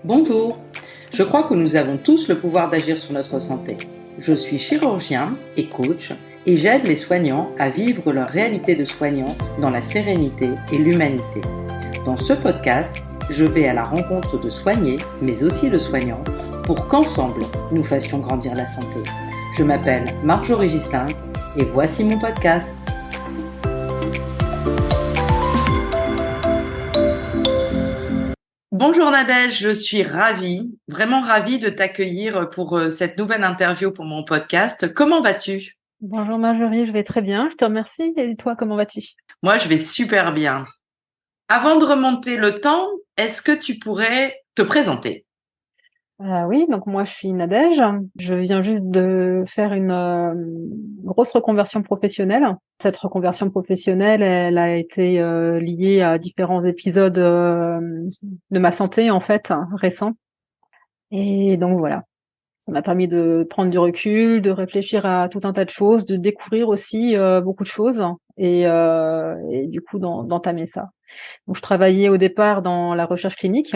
Bonjour, je crois que nous avons tous le pouvoir d'agir sur notre santé. Je suis chirurgien et coach et j'aide les soignants à vivre leur réalité de soignant dans la sérénité et l'humanité. Dans ce podcast, je vais à la rencontre de soignés, mais aussi de soignants, pour qu'ensemble, nous fassions grandir la santé. Je m'appelle Marjorie Ghislain et voici mon podcast. Bonjour Nadège, je suis vraiment ravie de t'accueillir pour cette nouvelle interview pour mon podcast. Comment vas-tu? Bonjour Marjorie, je vais très bien, je te remercie. Et toi, comment vas-tu? Moi, je vais super bien. Avant de remonter le temps, est-ce que tu pourrais te présenter? Oui, donc moi je suis Nadège. Je viens juste de faire une grosse reconversion professionnelle. Cette reconversion professionnelle, elle a été liée à différents épisodes de ma santé en fait, récents. Et donc voilà, ça m'a permis de prendre du recul, de réfléchir à tout un tas de choses, de découvrir aussi beaucoup de choses et du coup d'entamer ça. Donc je travaillais au départ dans la recherche clinique.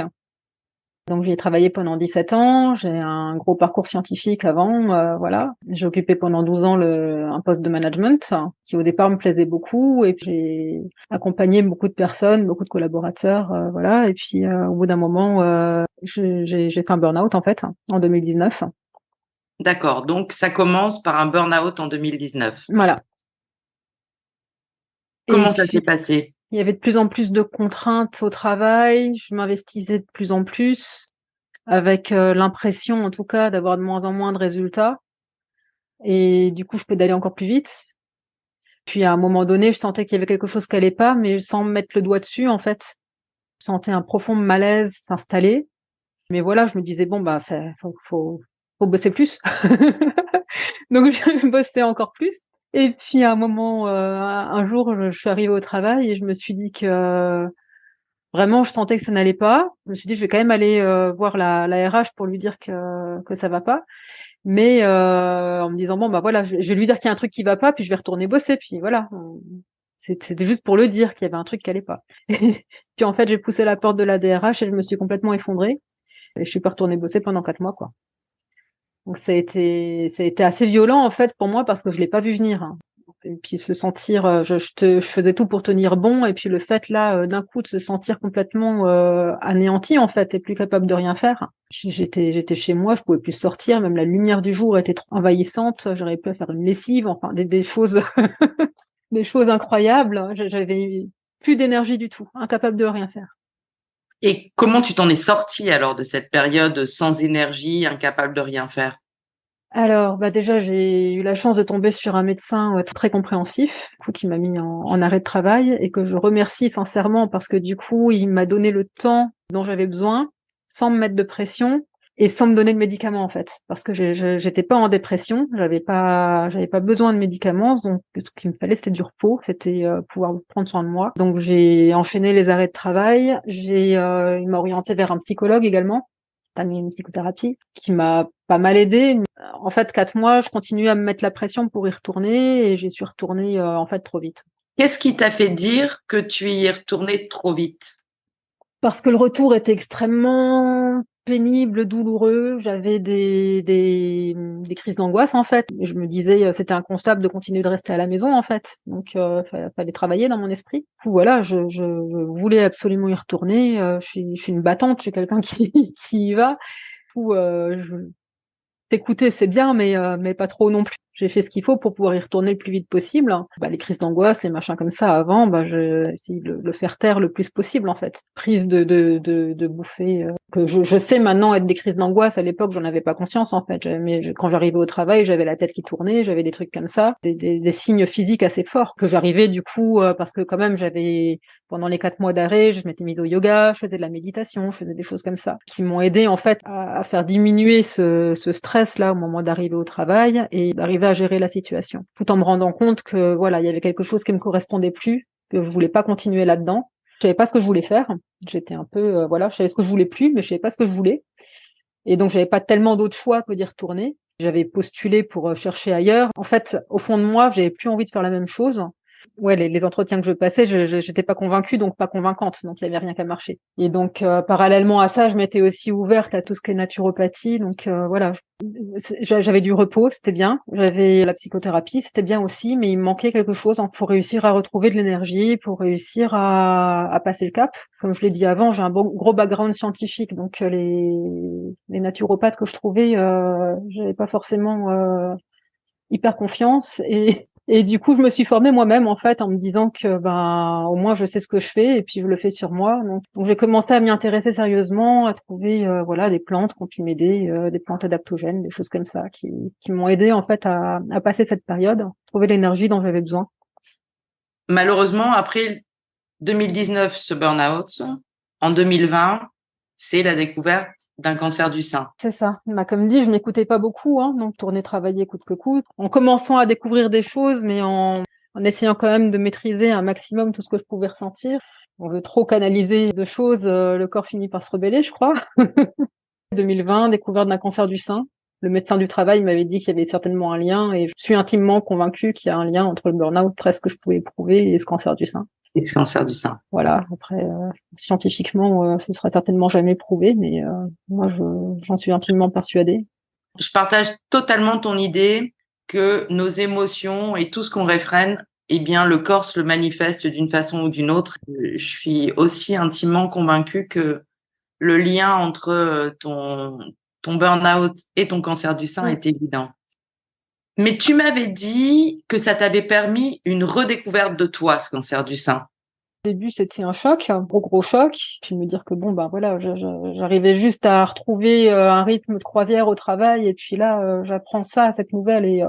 Donc j'y ai travaillé pendant 17 ans, j'ai un gros parcours scientifique avant, voilà. J'ai occupé pendant 12 ans un poste de management qui au départ me plaisait beaucoup et puis j'ai accompagné beaucoup de personnes, beaucoup de collaborateurs, voilà. Et puis au bout d'un moment, j'ai fait un burn-out en fait en 2019. D'accord, donc ça commence par un burn-out en 2019. Voilà. Et Comment ça s'est puis passé? il y avait de plus en plus de contraintes au travail, je m'investissais de plus en plus avec l'impression en tout cas d'avoir de moins en moins de résultats. Et du coup, je pédalais encore plus vite. Puis à un moment donné, je sentais qu'il y avait quelque chose qui allait pas, mais sans mettre le doigt dessus, en fait. Je sentais un profond malaise s'installer. Mais voilà, je me disais bon bah faut bosser plus. Donc je bossais encore plus. Et puis à un moment, un jour, je suis arrivée au travail et je me suis dit que vraiment, je sentais que ça n'allait pas. Je me suis dit je vais quand même aller voir la RH pour lui dire que ça va pas. Mais en me disant bon bah voilà, je vais lui dire qu'il y a un truc qui va pas, puis je vais retourner bosser, puis voilà. C'était juste pour le dire qu'il y avait un truc qui allait pas. Puis en fait, j'ai poussé la porte de la DRH et je me suis complètement effondrée. Et je suis pas retournée bosser pendant 4 mois, quoi. Donc ça a été assez violent en fait pour moi parce que je l'ai pas vu venir, hein. Et puis se sentir, je faisais tout pour tenir bon, et puis le fait là, d'un coup, de se sentir complètement anéanti en fait, et plus capable de rien faire. J'étais chez moi, je pouvais plus sortir, même la lumière du jour était trop envahissante. J'arrivais plus à faire une lessive, enfin des choses, des choses incroyables. J'avais plus d'énergie du tout, incapable de rien faire. Et comment tu t'en es sortie alors de cette période sans énergie, incapable de rien faire? Alors, bah déjà, j'ai eu la chance de tomber sur un médecin très compréhensif, du coup, qui m'a mis en arrêt de travail et que je remercie sincèrement parce que du coup, il m'a donné le temps dont j'avais besoin, sans me mettre de pression et sans me donner de médicaments en fait, parce que j'étais pas en dépression, j'avais pas besoin de médicaments, donc ce qu'il me fallait c'était du repos, c'était pouvoir prendre soin de moi. Donc j'ai enchaîné les arrêts de travail, il m'a orienté vers un psychologue également, une psychothérapie qui m'a pas mal aidée. En fait, 4 mois, je continuais à me mettre la pression pour y retourner et j'y suis retournée en fait trop vite. Qu'est-ce qui t'a fait dire que tu y es retournée trop vite? Parce que le retour était extrêmement pénible, douloureux. J'avais des crises d'angoisse en fait. Et je me disais c'était inconcevable de continuer de rester à la maison en fait. Donc fallait travailler dans mon esprit. Du coup, voilà, je voulais absolument y retourner. Je suis une battante, je suis quelqu'un qui y va. Du coup, t'écouter, c'est bien, mais pas trop non plus. J'ai fait ce qu'il faut pour pouvoir y retourner le plus vite possible. Bah, les crises d'angoisse, les machins comme ça avant, bah, j'ai essayé de le faire taire le plus possible, en fait. Prise de bouffer, que je sais maintenant être des crises d'angoisse. À l'époque, j'en avais pas conscience, en fait. Quand j'arrivais au travail, j'avais la tête qui tournait, j'avais des trucs comme ça, des signes physiques assez forts que j'arrivais, du coup, parce que quand même, pendant les 4 mois d'arrêt, je m'étais mise au yoga, je faisais de la méditation, je faisais des choses comme ça, qui m'ont aidé, en fait, à faire diminuer ce stress-là au moment d'arriver au travail et d'arriver à gérer la situation. Tout en me rendant compte que, voilà, il y avait quelque chose qui me correspondait plus, que je voulais pas continuer là-dedans. Je savais pas ce que je voulais faire. J'étais un peu, voilà, je savais ce que je voulais plus, mais je savais pas ce que je voulais. Et donc, j'avais pas tellement d'autres choix que d'y retourner. J'avais postulé pour chercher ailleurs. En fait, au fond de moi, j'avais plus envie de faire la même chose. Ouais, les entretiens que je passais, j'étais pas convaincue, donc pas convaincante, donc il y avait rien qu'à marcher. Et donc parallèlement à ça, je m'étais aussi ouverte à tout ce qui est naturopathie, donc voilà, j'avais du repos, c'était bien, j'avais la psychothérapie, c'était bien aussi, mais il me manquait quelque chose pour réussir à retrouver de l'énergie, pour réussir à passer le cap. Comme je l'ai dit avant, j'ai un gros background scientifique, donc les naturopathes que je trouvais, j'avais pas forcément hyper confiance et du coup je me suis formée moi-même en fait en me disant que au moins je sais ce que je fais et puis je le fais sur moi. Donc j'ai commencé à m'y intéresser sérieusement, à trouver voilà des plantes qui ont pu m'aider, des plantes adaptogènes, des choses comme ça qui m'ont aidé en fait à passer cette période, trouver l'énergie dont j'avais besoin. Malheureusement, après 2019, ce burn-out, en 2020, c'est la découverte d'un cancer du sein. C'est ça. Comme dit, je m'écoutais pas beaucoup, hein, donc tourner travailler coûte que coûte, en commençant à découvrir des choses, mais en essayant quand même de maîtriser un maximum tout ce que je pouvais ressentir. On veut trop canaliser de choses, le corps finit par se rebeller, je crois. 2020, découverte d'un cancer du sein. Le médecin du travail m'avait dit qu'il y avait certainement un lien et je suis intimement convaincue qu'il y a un lien entre le burn-out, presque que je pouvais éprouver, et ce cancer du sein. Et ce cancer du sein. Voilà. Après, scientifiquement, ce sera certainement jamais prouvé, mais moi, j'en suis intimement persuadée. Je partage totalement ton idée que nos émotions et tout ce qu'on réfrène, eh bien, le corps se le manifeste d'une façon ou d'une autre. Je suis aussi intimement convaincue que le lien entre ton burn-out et ton cancer du sein est évident. Mais tu m'avais dit que ça t'avait permis une redécouverte de toi, ce cancer du sein. Au début, c'était un choc, un gros choc. Puis me dire que bon, voilà, j'arrivais juste à retrouver un rythme de croisière au travail. Et puis là, j'apprends ça, cette nouvelle. Et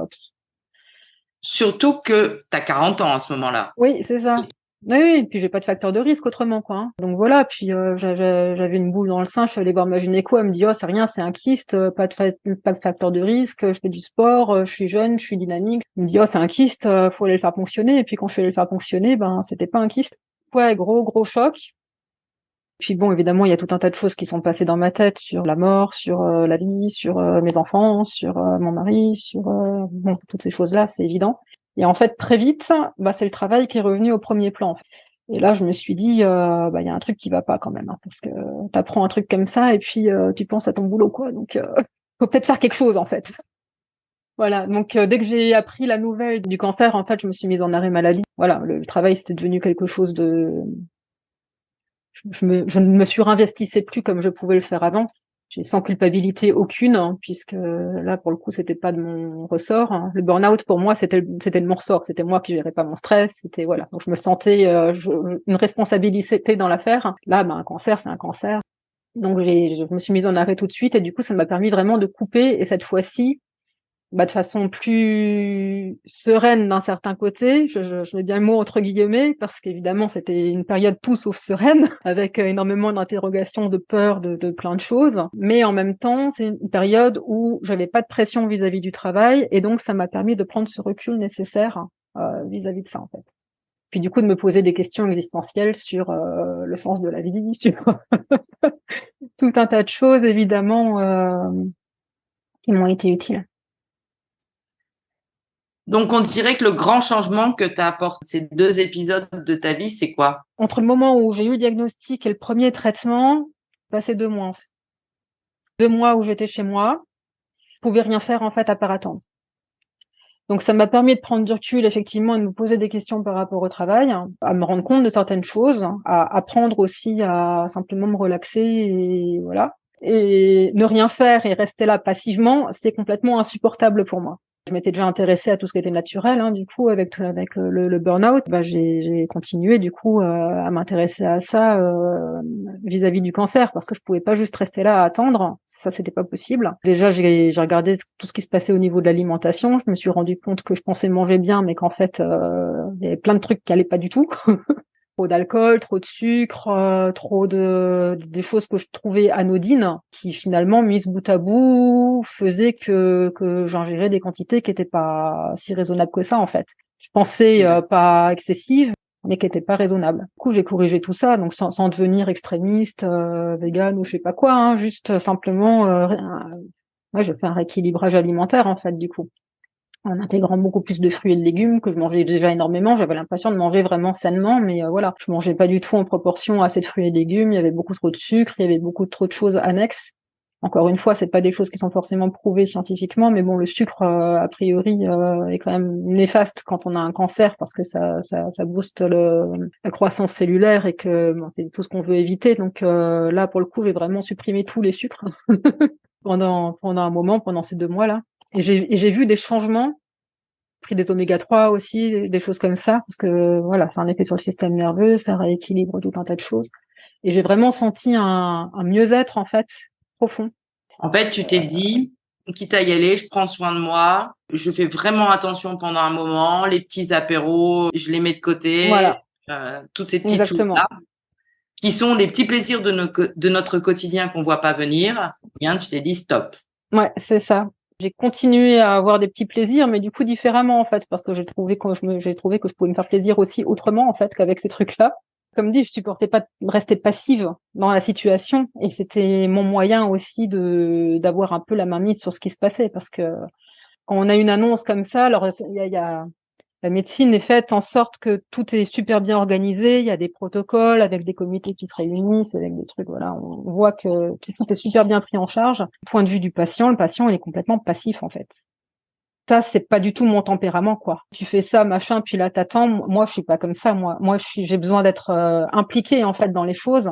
surtout que tu as 40 ans à ce moment-là. oui, c'est ça. Oui, et puis j'ai pas de facteur de risque autrement, quoi. Hein. Donc voilà, puis j'avais une boule dans le sein, je suis allée voir ma gynéco, elle me dit oh c'est rien, c'est un kyste, pas de facteur de risque, je fais du sport, je suis jeune, je suis dynamique. Elle me dit oh c'est un kyste, faut aller le faire ponctionner. Et puis quand je suis allée le faire ponctionner, c'était pas un kyste. Ouais, gros choc. Puis bon, évidemment, il y a tout un tas de choses qui sont passées dans ma tête sur la mort, sur la vie, sur mes enfants, sur mon mari, sur bon, toutes ces choses-là, c'est évident. Et en fait, très vite, c'est le travail qui est revenu au premier plan. Et là, je me suis dit, il y a un truc qui va pas quand même, hein, parce que t'apprends un truc comme ça et puis tu penses à ton boulot, quoi. Donc, faut peut-être faire quelque chose, en fait. Voilà. Donc, dès que j'ai appris la nouvelle du cancer, en fait, je me suis mise en arrêt maladie. Voilà, le travail, c'était devenu quelque chose de je ne me surinvestissais plus comme je pouvais le faire avant. J'ai sans culpabilité aucune, hein, puisque là, pour le coup, c'était pas de mon ressort. Hein. Le burn-out, pour moi, c'était de mon ressort. C'était moi qui gérais pas mon stress. C'était voilà. Donc, je me sentais une responsabilité dans l'affaire. Là, un cancer, c'est un cancer. Donc, je me suis mise en arrêt tout de suite et du coup, ça m'a permis vraiment de couper. Et cette fois-ci, de façon plus sereine d'un certain côté, je mets bien le mot entre guillemets, parce qu'évidemment c'était une période tout sauf sereine, avec énormément d'interrogations, de peurs, de plein de choses, mais en même temps c'est une période où j'avais pas de pression vis-à-vis du travail, et donc ça m'a permis de prendre ce recul nécessaire vis-à-vis de ça en fait. Puis du coup de me poser des questions existentielles sur le sens de la vie, sur tout un tas de choses évidemment qui m'ont été utiles. Donc, on dirait que le grand changement que tu as apporté ces 2 épisodes de ta vie, c'est quoi? Entre le moment où j'ai eu le diagnostic et le premier traitement, passé 2 mois. 2 mois où j'étais chez moi, je pouvais rien faire en fait à part attendre. Donc ça m'a permis de prendre du recul effectivement et de me poser des questions par rapport au travail, à me rendre compte de certaines choses, à apprendre aussi à simplement me relaxer et voilà. Et ne rien faire et rester là passivement, c'est complètement insupportable pour moi. Je m'étais déjà intéressée à tout ce qui était naturel, hein, du coup, avec le burn-out, j'ai continué, du coup, à m'intéresser à ça vis-à-vis du cancer, parce que je pouvais pas juste rester là à attendre, ça, c'était pas possible. Déjà, j'ai regardé tout ce qui se passait au niveau de l'alimentation, je me suis rendu compte que je pensais manger bien, mais qu'en fait, il y avait plein de trucs qui allaient pas du tout. Trop d'alcool, trop de sucre, trop des choses que je trouvais anodines, qui finalement, mises bout à bout, faisaient que j'ingérais des quantités qui étaient pas si raisonnables que ça, en fait. Je pensais pas excessives, mais qui étaient pas raisonnables. Du coup, j'ai corrigé tout ça, donc sans devenir extrémiste, vegan ou je sais pas quoi, hein, juste simplement, je fais un rééquilibrage alimentaire, en fait, du coup. en intégrant beaucoup plus de fruits et de légumes que je mangeais déjà énormément. J'avais l'impression de manger vraiment sainement, mais voilà, je mangeais pas du tout en proportion assez de fruits et légumes. Il y avait beaucoup trop de sucre, il y avait beaucoup trop de choses annexes. Encore une fois, c'est pas des choses qui sont forcément prouvées scientifiquement, mais bon, le sucre, a priori, est quand même néfaste quand on a un cancer parce que ça booste la croissance cellulaire et que bon, c'est tout ce qu'on veut éviter. Donc là, pour le coup, j'ai vraiment supprimé tous les sucres pendant un moment, pendant ces 2 mois-là. Et j'ai vu des changements, pris des oméga 3 aussi, des choses comme ça, parce que voilà, ça a un effet sur le système nerveux, ça rééquilibre tout un tas de choses. Et j'ai vraiment senti un mieux-être, en fait, profond. En fait, tu t'es dit, quitte à y aller, je prends soin de moi, je fais vraiment attention pendant un moment, les petits apéros, je les mets de côté, Voilà, toutes ces petites exactement. choses-là, qui sont les petits plaisirs de notre quotidien qu'on voit pas venir. Bien, tu t'es dit stop. Ouais, c'est ça. J'ai continué à avoir des petits plaisirs, mais du coup différemment, en fait, parce que j'ai trouvé que je pouvais me faire plaisir aussi autrement, en fait, qu'avec ces trucs-là. Comme dit, je supportais pas de rester passive dans la situation, et c'était mon moyen aussi d'avoir un peu la main mise sur ce qui se passait, parce que quand on a une annonce comme ça, alors il y a la médecine est faite en sorte que tout est super bien organisé, il y a des protocoles avec des comités qui se réunissent, avec des trucs, voilà, on voit que tout est super bien pris en charge. Du point de vue du patient, le patient, il est complètement passif, en fait. Ça, c'est pas du tout mon tempérament, quoi. Tu fais ça, machin, puis là, t'attends. Moi, je suis pas comme ça, moi. J'ai besoin d'être impliquée, en fait, dans les choses.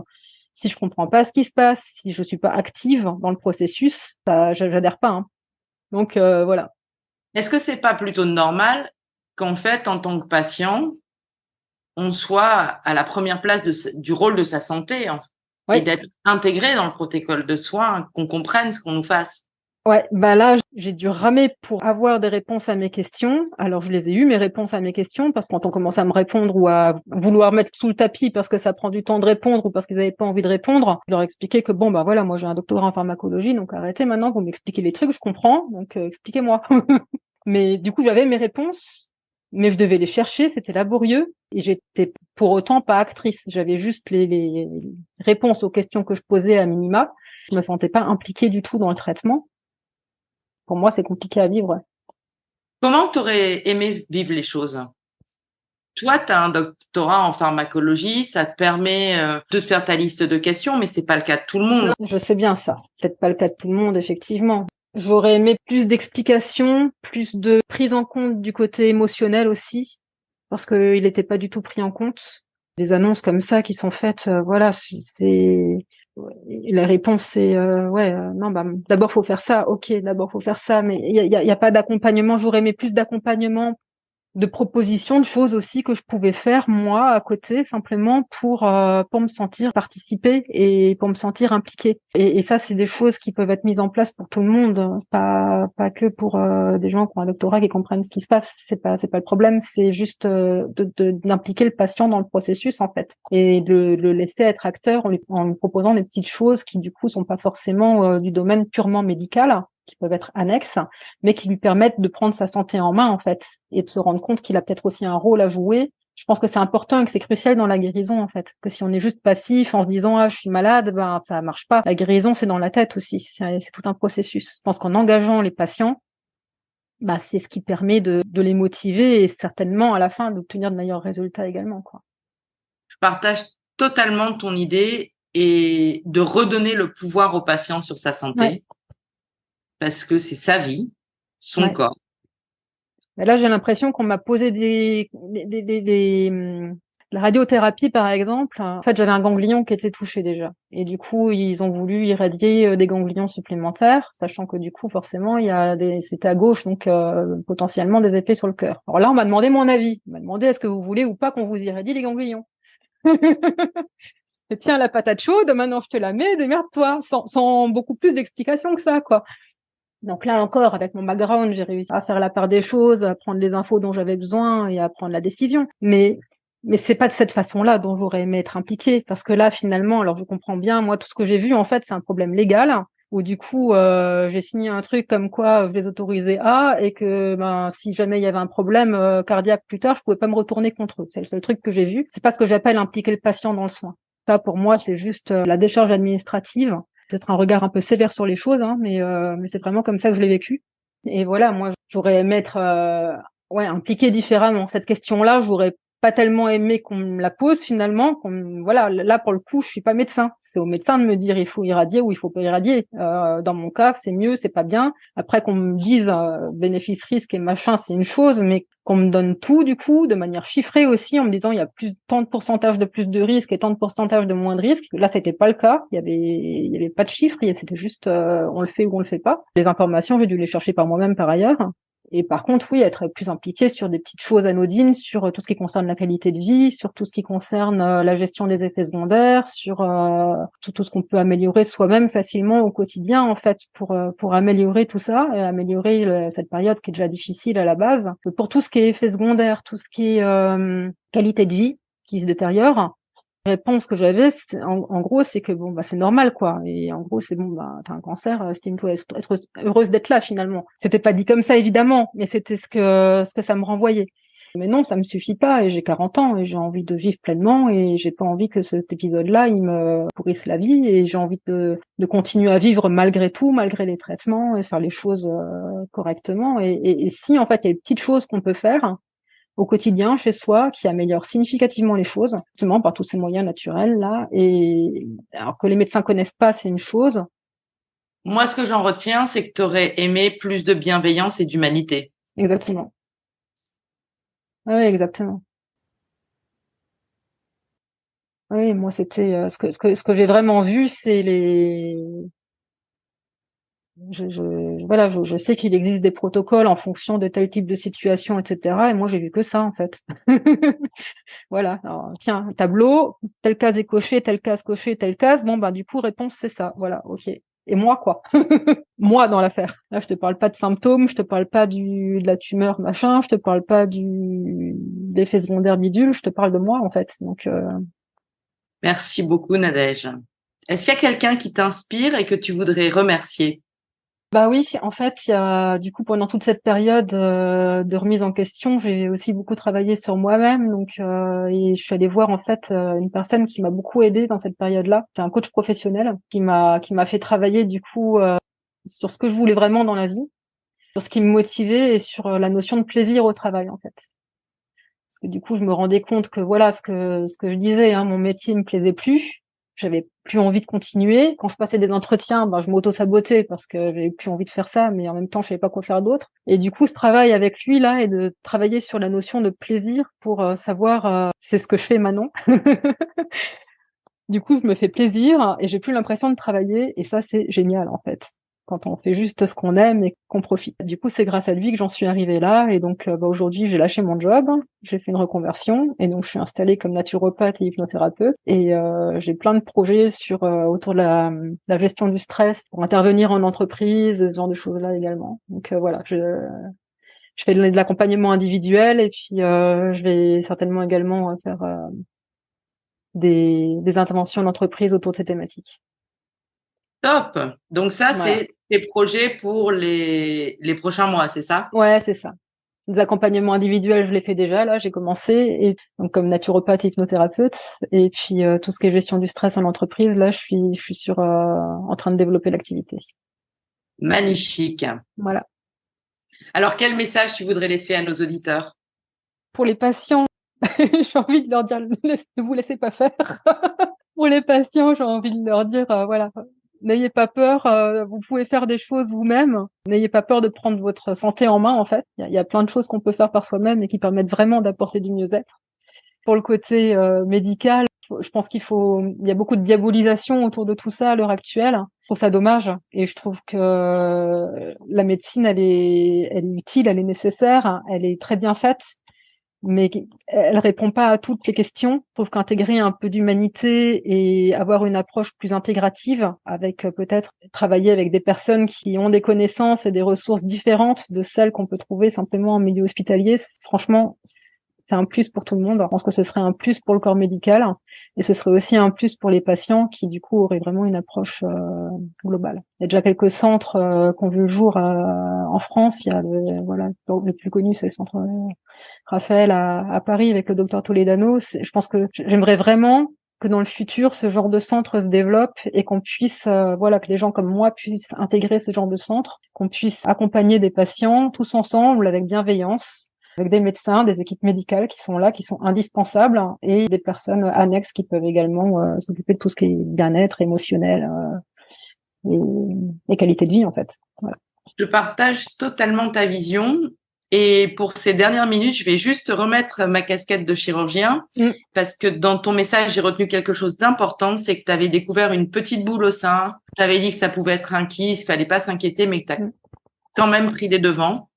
Si je comprends pas ce qui se passe, si je suis pas active dans le processus, ça, j'adhère pas, hein. Donc, voilà. Est-ce que c'est pas plutôt normal qu'en fait, en tant que patient, on soit à la première place du rôle de sa santé et Oui. d'être intégré dans le protocole de soins, qu'on comprenne ce qu'on nous fasse? Ouais, bah là, j'ai dû ramer pour avoir des réponses à mes questions. Alors, je les ai eues, mes réponses à mes questions, parce que quand on commence à me répondre ou à vouloir mettre sous le tapis parce que ça prend du temps de répondre ou parce qu'ils n'avaient pas envie de répondre, je leur expliquais que bon, bah voilà, moi j'ai un doctorat en pharmacologie, donc arrêtez maintenant, vous m'expliquez les trucs, je comprends, donc expliquez-moi. Mais du coup, j'avais mes réponses, mais je devais les chercher, c'était laborieux, et j'étais pour autant pas actrice. J'avais juste les réponses aux questions que je posais à minima. Je me sentais pas impliquée du tout dans le traitement. Pour moi, c'est compliqué à vivre. Comment tu aurais aimé vivre les choses? Toi, tu as un doctorat en pharmacologie, ça te permet de te faire ta liste de questions, mais c'est pas le cas de tout le monde. Non, je sais bien ça. Peut-être pas le cas de tout le monde, effectivement. J'aurais aimé plus d'explications, plus de prise en compte du côté émotionnel aussi, parce qu'il n'était pas du tout pris en compte. Des annonces comme ça qui sont faites, voilà, la réponse c'est non, bah d'abord faut faire ça, ok, d'abord faut faire ça, mais il y a pas d'accompagnement. J'aurais aimé plus d'accompagnement, de propositions, de choses aussi que je pouvais faire moi à côté simplement pour me sentir participer et pour me sentir impliquée. Et ça, c'est des choses qui peuvent être mises en place pour tout le monde, pas que pour des gens qui ont un doctorat qui comprennent ce qui se passe. C'est pas le problème, c'est juste d'impliquer le patient dans le processus en fait et de le laisser être acteur en lui proposant des petites choses qui du coup sont pas forcément du domaine purement médical, qui peuvent être annexes, mais qui lui permettent de prendre sa santé en main, en fait, et de se rendre compte qu'il a peut-être aussi un rôle à jouer. Je pense que c'est important et que c'est crucial dans la guérison, en fait. Que si on est juste passif en se disant, ah, je suis malade, ben, ça marche pas. La guérison, c'est dans la tête aussi. C'est tout un processus. Je pense qu'en engageant les patients, bah, c'est ce qui permet de les motiver et certainement, à la fin, d'obtenir de meilleurs résultats également, quoi. Je partage totalement ton idée et de redonner le pouvoir au patient sur sa santé, Ouais, parce que c'est sa vie, son ouais. corps. Mais là, j'ai l'impression qu'on m'a posé la radiothérapie, par exemple. En fait, j'avais un ganglion qui était touché déjà. Et du coup, ils ont voulu irradier des ganglions supplémentaires, sachant que du coup, forcément, c'était à gauche, donc potentiellement des effets sur le cœur. Alors là, on m'a demandé mon avis. On m'a demandé est-ce que vous voulez ou pas qu'on vous irradie les ganglions. Et tiens, la patate chaude, maintenant je te la mets, démerde-toi, sans beaucoup plus d'explications que ça, quoi. Donc là encore, avec mon background, j'ai réussi à faire la part des choses, à prendre les infos dont j'avais besoin et à prendre la décision. Mais c'est pas de cette façon-là dont j'aurais aimé être impliquée, parce que là, finalement, alors je comprends bien, moi, tout ce que j'ai vu, en fait, c'est un problème légal, où du coup, j'ai signé un truc comme quoi je les autorisais à, et que ben si jamais il y avait un problème cardiaque plus tard, je pouvais pas me retourner contre eux. C'est le seul truc que j'ai vu. C'est pas ce que j'appelle impliquer le patient dans le soin. Ça, pour moi, c'est juste la décharge administrative, peut-être un regard un peu sévère sur les choses, hein, mais c'est vraiment comme ça que je l'ai vécu. Et voilà, moi, j'aurais aimé être impliquée différemment. Cette question-là, j'aurais pas tellement aimé qu'on me la pose finalement. Voilà, là pour le coup, je suis pas médecin. C'est au médecin de me dire il faut irradier ou il faut pas irradier. Dans mon cas, c'est mieux, c'est pas bien. Après qu'on me dise bénéfice-risque et machin, c'est une chose, mais qu'on me donne tout du coup de manière chiffrée aussi en me disant il y a tant de pourcentage de plus de risque et tant de pourcentage de moins de risque. Là, c'était pas le cas. Il y avait pas de chiffres. C'était juste on le fait ou on le fait pas. Les informations, j'ai dû les chercher par moi-même par ailleurs. Et par contre, oui, être plus impliqué sur des petites choses anodines, sur tout ce qui concerne la qualité de vie, sur tout ce qui concerne la gestion des effets secondaires, sur tout ce qu'on peut améliorer soi-même facilement au quotidien, en fait, pour améliorer tout ça, et améliorer cette période qui est déjà difficile à la base. Pour tout ce qui est effets secondaires, tout ce qui est qualité de vie qui se détériore, la réponse que j'avais, en gros, c'est que bon, bah, c'est normal, quoi. Et en gros, c'est bon, bah, t'as un cancer, estime-toi être heureuse d'être là, finalement. C'était pas dit comme ça, évidemment, mais c'était ce que ça me renvoyait. Mais non, ça me suffit pas, et j'ai 40 ans, et j'ai envie de vivre pleinement, et j'ai pas envie que cet épisode-là, il me pourrisse la vie, et j'ai envie de continuer à vivre malgré tout, malgré les traitements, et faire les choses correctement. Et si, en fait, il y a des petites choses qu'on peut faire, au quotidien chez soi qui améliore significativement les choses, justement par tous ces moyens naturels là. Et alors que les médecins connaissent pas, c'est une chose. Moi, ce que j'en retiens, c'est que tu aurais aimé plus de bienveillance et d'humanité. Exactement. Oui, exactement. Oui, moi c'était ce que j'ai vraiment vu, c'est je sais qu'il existe des protocoles en fonction de tel type de situation, etc. Et moi j'ai vu que ça en fait. Voilà. Alors, tiens, un tableau, telle case est cochée, telle case cochée, telle case. Bon, bah, du coup, réponse, c'est ça. Voilà. OK. Et moi, quoi? Moi, dans l'affaire. Là, je te parle pas de symptômes, je te parle pas de la tumeur, machin, je te parle pas d'effet secondaire bidule, je te parle de moi, en fait. Donc, Merci beaucoup, Nadège. Est-ce qu'il y a quelqu'un qui t'inspire et que tu voudrais remercier? bah oui, en fait, il y a, du coup, pendant toute cette période de remise en question, j'ai aussi beaucoup travaillé sur moi-même. Donc, et je suis allée voir en fait une personne qui m'a beaucoup aidée dans cette période-là. C'est un coach professionnel qui m'a fait travailler du coup sur ce que je voulais vraiment dans la vie, sur ce qui me motivait et sur la notion de plaisir au travail en fait. Parce que du coup, je me rendais compte que voilà ce que je disais, hein, mon métier me plaisait plus. J'avais plus envie de continuer. Quand je passais des entretiens, ben, je m'auto-sabotais parce que j'avais plus envie de faire ça, mais en même temps, je savais pas quoi faire d'autre. Et du coup, ce travail avec lui, là, et de travailler sur la notion de plaisir pour savoir, c'est ce que je fais maintenant. Du coup, je me fais plaisir et j'ai plus l'impression de travailler. Et ça, c'est génial, en fait. Quand on fait juste ce qu'on aime et qu'on profite. Du coup, c'est grâce à lui que j'en suis arrivée là. Et donc, aujourd'hui, j'ai lâché mon job. J'ai fait une reconversion. Et donc, je suis installée comme naturopathe et hypnothérapeute. Et j'ai plein de projets autour de la gestion du stress pour intervenir en entreprise, ce genre de choses-là également. Donc, voilà, je fais de l'accompagnement individuel. Et puis, je vais certainement également faire des interventions d'entreprise autour de ces thématiques. Top. Donc ça, Voilà. c'est tes projets pour les prochains mois, c'est ça? Ouais, c'est ça. Des accompagnements individuels, je l'ai fait déjà, là, j'ai commencé, et donc comme naturopathe et hypnothérapeute. Et puis tout ce qui est gestion du stress en entreprise, là, je suis en train de développer l'activité. Magnifique. Voilà. Alors, quel message tu voudrais laisser à nos auditeurs? Pour les patients, j'ai envie de leur dire, ne vous laissez pas faire. Pour les patients, j'ai envie de leur dire, voilà, n'ayez pas peur, vous pouvez faire des choses vous-même. N'ayez pas peur de prendre votre santé en main, en fait. Il y a plein de choses qu'on peut faire par soi-même et qui permettent vraiment d'apporter du mieux-être. Pour le côté médical, je pense il y a beaucoup de diabolisation autour de tout ça à l'heure actuelle. Je trouve ça dommage et je trouve que la médecine, elle est utile, elle est nécessaire, elle est très bien faite, mais elle répond pas à toutes les questions. Je trouve qu'intégrer un peu d'humanité et avoir une approche plus intégrative avec peut-être travailler avec des personnes qui ont des connaissances et des ressources différentes de celles qu'on peut trouver simplement en milieu hospitalier, franchement, c'est un plus pour tout le monde. Je pense que ce serait un plus pour le corps médical et ce serait aussi un plus pour les patients qui, du coup, auraient vraiment une approche globale. Il y a déjà quelques centres qui ont vu le jour en France. Il y a le plus connu, c'est le centre Raphaël à Paris avec le docteur Toledano. Je pense que j'aimerais vraiment que dans le futur, ce genre de centre se développe et qu'on puisse, que les gens comme moi puissent intégrer ce genre de centre, qu'on puisse accompagner des patients tous ensemble avec bienveillance, avec des médecins, des équipes médicales qui sont là, qui sont indispensables, et des personnes annexes qui peuvent également s'occuper de tout ce qui est bien-être émotionnel et qualité de vie, en fait. Voilà. Je partage totalement ta vision. Et pour ces dernières minutes, je vais juste remettre ma casquette de chirurgien parce que dans ton message, j'ai retenu quelque chose d'important, c'est que tu avais découvert une petite boule au sein. Tu avais dit que ça pouvait être un kyste, fallait pas s'inquiéter, mais que tu as quand même pris les devants.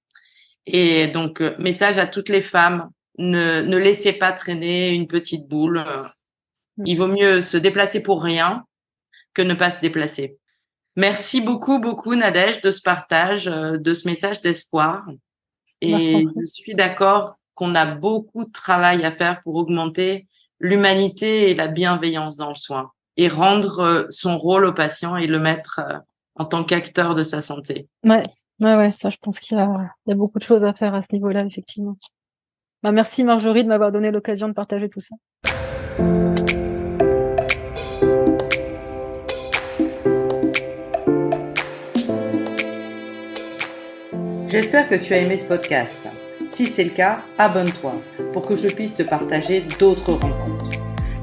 Et donc, message à toutes les femmes, ne laissez pas traîner une petite boule. Il vaut mieux se déplacer pour rien que ne pas se déplacer. Merci beaucoup, Nadège, de ce partage, de ce message d'espoir. Et je suis d'accord qu'on a beaucoup de travail à faire pour augmenter l'humanité et la bienveillance dans le soin et rendre son rôle au patient et le mettre en tant qu'acteur de sa santé. Ouais, ça, je pense qu'il y a beaucoup de choses à faire à ce niveau-là, effectivement. Merci Marjorie de m'avoir donné l'occasion de partager tout ça. J'espère que tu as aimé ce podcast. Si c'est le cas, abonne-toi pour que je puisse te partager d'autres rencontres.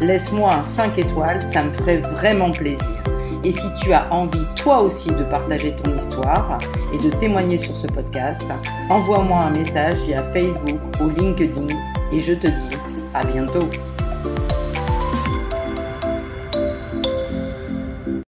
Laisse-moi un 5 étoiles, ça me ferait vraiment plaisir. Et si tu as envie toi aussi de partager ton histoire et de témoigner sur ce podcast, envoie-moi un message via Facebook ou LinkedIn et je te dis à bientôt.